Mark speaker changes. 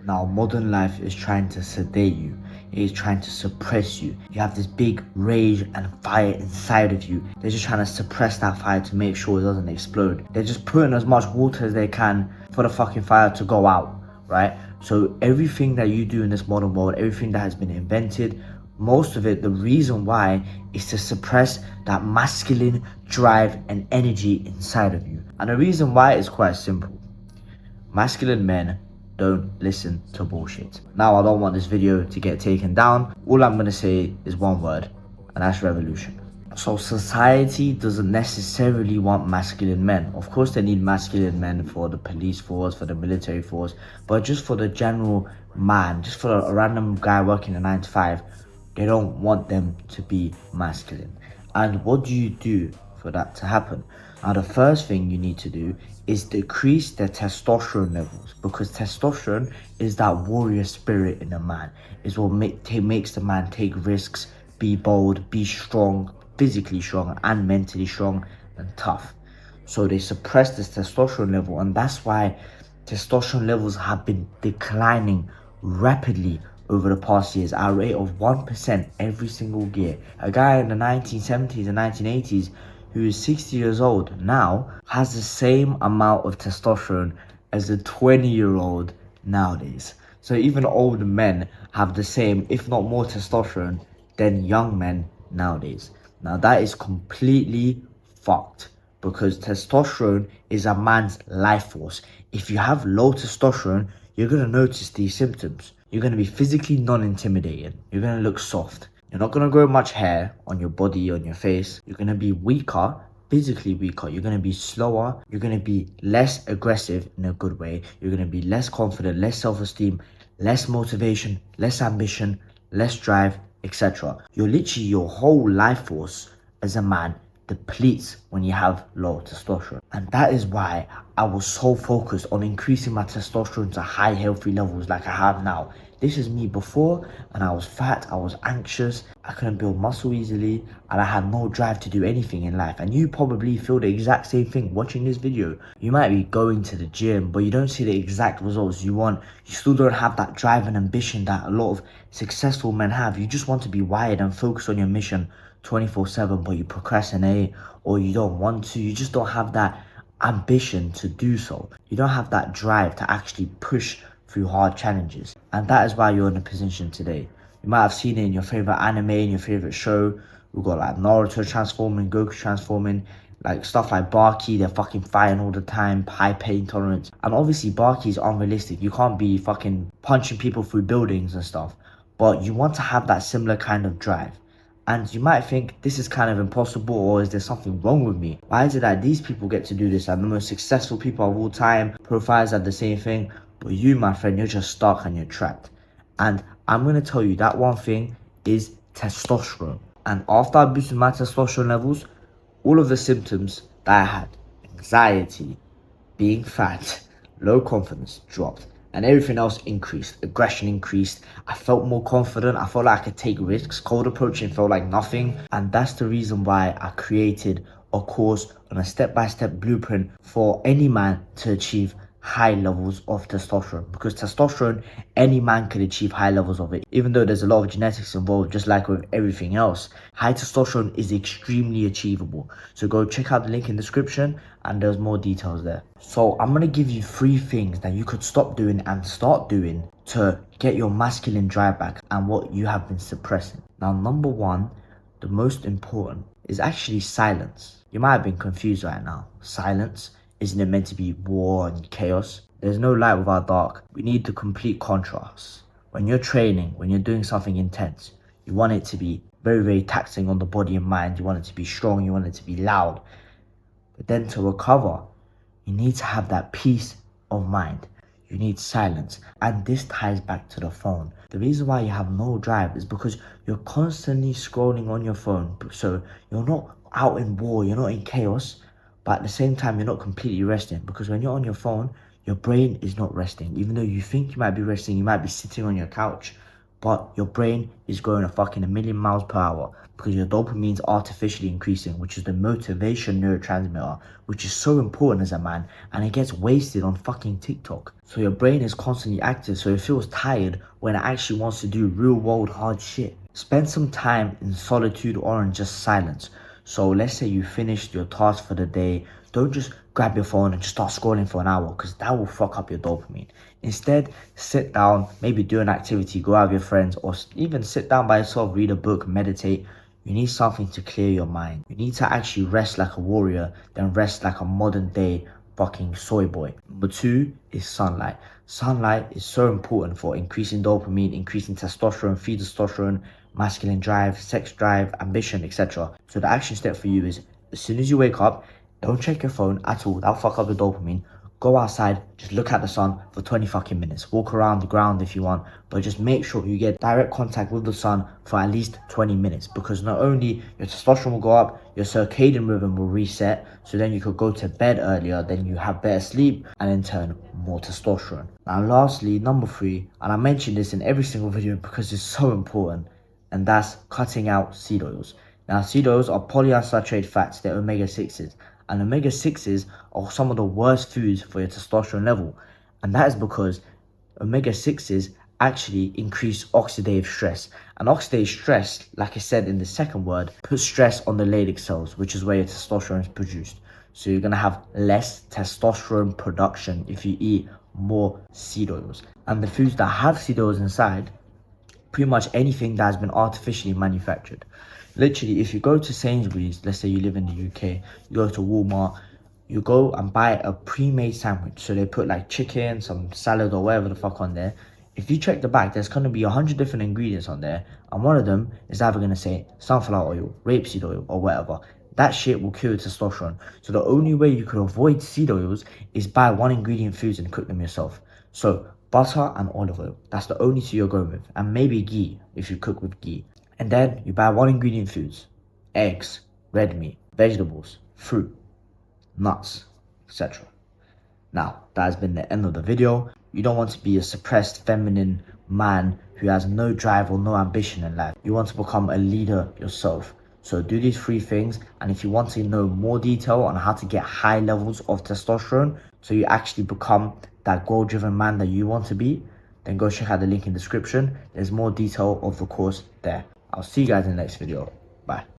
Speaker 1: Now, modern life is trying to sedate you. It is trying to suppress you. You have this big rage and fire inside of you. They're just trying to suppress that fire to make sure it doesn't explode. They're just putting as much water as they can for the fucking fire to go out, right? So everything that you do in this modern world, everything that has been invented, most of it, the reason why is to suppress that masculine drive and energy inside of you. And the reason why is quite simple. Masculine men don't listen to bullshit. Now, I don't want this video to get taken down. All I'm gonna say is one word, and that's revolution. So society doesn't necessarily want masculine men. Of course, they need masculine men for the police force, for the military force, but just for the general man, just for a random guy working a 9 to 5, they don't want them to be masculine. And what do you do for that to happen? Now, the first thing you need to do is decrease their testosterone levels, because testosterone is that warrior spirit in a man. Is what makes the man take risks, be bold, be strong, physically strong and mentally strong and tough. So they suppress this testosterone level, and that's why testosterone levels have been declining rapidly over the past years at a rate of 1% every single year. A guy in the 1970s and 1980s who is 60 years old now has the same amount of testosterone as a 20-year-old nowadays. So even old men have the same, if not more, testosterone than young men nowadays. Now that is completely fucked, because testosterone is a man's life force. If you have low testosterone, you're going to notice these symptoms. You're going to be physically non-intimidating. You're going to look soft. You're not going to grow much hair on your body, on your face. You're going to be weaker, physically weaker. You're going to be slower. You're going to be less aggressive in a good way. You're going to be less confident, less self-esteem, less motivation, less ambition, less drive, etc. Your whole life force as a man depletes when you have low testosterone. And that is why I was so focused on increasing my testosterone to high healthy levels like I have now. This is me before, and I was fat, I was anxious, I couldn't build muscle easily, and I had no drive to do anything in life. And you probably feel the exact same thing watching this video. You might be going to the gym, but you don't see the exact results you want. You still don't have that drive and ambition that a lot of successful men have. You just want to be wired and focus on your mission 24/7, but you procrastinate, or you don't want to. You just don't have that ambition to do so. You don't have that drive to actually push through hard challenges. And that is why you're in a position today. You might have seen it in your favorite anime, in your favorite show. We've got like Naruto transforming, Goku transforming, like stuff like Baki, they're fucking fighting all the time, high pain tolerance. And obviously Baki is unrealistic. You can't be fucking punching people through buildings and stuff. But you want to have that similar kind of drive. And you might think, this is kind of impossible, or is there something wrong with me? Why is it that these people get to do this, and the most successful people of all time, profiles are the same thing, but you, my friend, you're just stuck and you're trapped? And I'm going to tell you that one thing is testosterone. And after I boosted my testosterone levels, all of the symptoms that I had, anxiety, being fat, low confidence, dropped. And everything else increased. Aggression increased. I felt more confident. I felt like I could take risks. Cold approaching felt like nothing. And that's the reason why I created a course on a step-by-step blueprint for any man to achieve high levels of testosterone. Because testosterone, any man can achieve high levels of it, even though there's a lot of genetics involved, just like with everything else. High testosterone is extremely achievable. So go check out the link in the description, and there's more details there. So I'm going to give you 3 things that you could stop doing and start doing to get your masculine drive back and what you have been suppressing. Now, number 1, the most important, is actually silence. You might have been confused right now. Silence? Isn't it meant to be war and chaos? There's no light without dark. We need the complete contrast. When you're training, when you're doing something intense, you want it to be very, very taxing on the body and mind. You want it to be strong. You want it to be loud. But then to recover, you need to have that peace of mind. You need silence. And this ties back to the phone. The reason why you have no drive is because you're constantly scrolling on your phone. So you're not out in war. You're not in chaos. But at the same time, you're not completely resting, because when you're on your phone, your brain is not resting. Even though you think you might be resting, you might be sitting on your couch, but your brain is going a fucking 1,000,000 miles per hour because your dopamine's artificially increasing, which is the motivation neurotransmitter, which is so important as a man, and it gets wasted on fucking TikTok. So your brain is constantly active, so it feels tired when it actually wants to do real world hard shit. Spend some time in solitude or in just silence. So let's say you finished your task for the day. Don't just grab your phone and just start scrolling for an hour, because that will fuck up your dopamine. Instead, sit down, maybe do an activity, go out with your friends, or even sit down by yourself, read a book, meditate. You need something to clear your mind. You need to actually rest like a warrior, then rest like a modern day fucking soy boy. Number 2 is sunlight. Sunlight is so important for increasing dopamine, increasing testosterone, free testosterone, masculine drive, sex drive, ambition, etc. So the action step for you is, as soon as you wake up, don't check your phone at all. That'll fuck up the dopamine. Go outside, just look at the sun for 20 fucking minutes. Walk around the ground if you want, but just make sure you get direct contact with the sun for at least 20 minutes, because not only your testosterone will go up, your circadian rhythm will reset, so then you could go to bed earlier, then you have better sleep, and in turn, more testosterone. Now lastly, number 3, and I mention this in every single video because it's so important, and that's cutting out seed oils. Now, seed oils are polyunsaturated fats, they're omega-6s, and omega-6s are some of the worst foods for your testosterone level, and that is because omega-6s actually increase oxidative stress, and oxidative stress, like I said in the second word, puts stress on the Leydig cells, which is where your testosterone is produced. So you're going to have less testosterone production if you eat more seed oils. And the foods that have seed oils inside, pretty much anything that has been artificially manufactured. Literally, if you go to Sainsbury's, let's say you live in the UK, you go to Walmart, you go and buy a pre-made sandwich. So they put like chicken, some salad or whatever the fuck on there. If you check the back, there's going to be 100 different ingredients on there, and one of them is either going to say sunflower oil, rapeseed oil, or whatever. That shit will kill your testosterone. So the only way you could avoid seed oils is buy one ingredient foods and cook them yourself. So butter and olive oil, that's the only two you're going with, and maybe ghee if you cook with ghee. And then you buy one ingredient foods: eggs, red meat, vegetables, fruit, nuts, etc. Now, that has been the end of the video. You don't want to be a suppressed feminine man who has no drive or no ambition in life. You want to become a leader yourself. So do these 3 things, and if you want to know more detail on how to get high levels of testosterone so you actually become that goal-driven man that you want to be, then go check out the link in the description. There's more detail of the course there. I'll see you guys in the next video. Bye.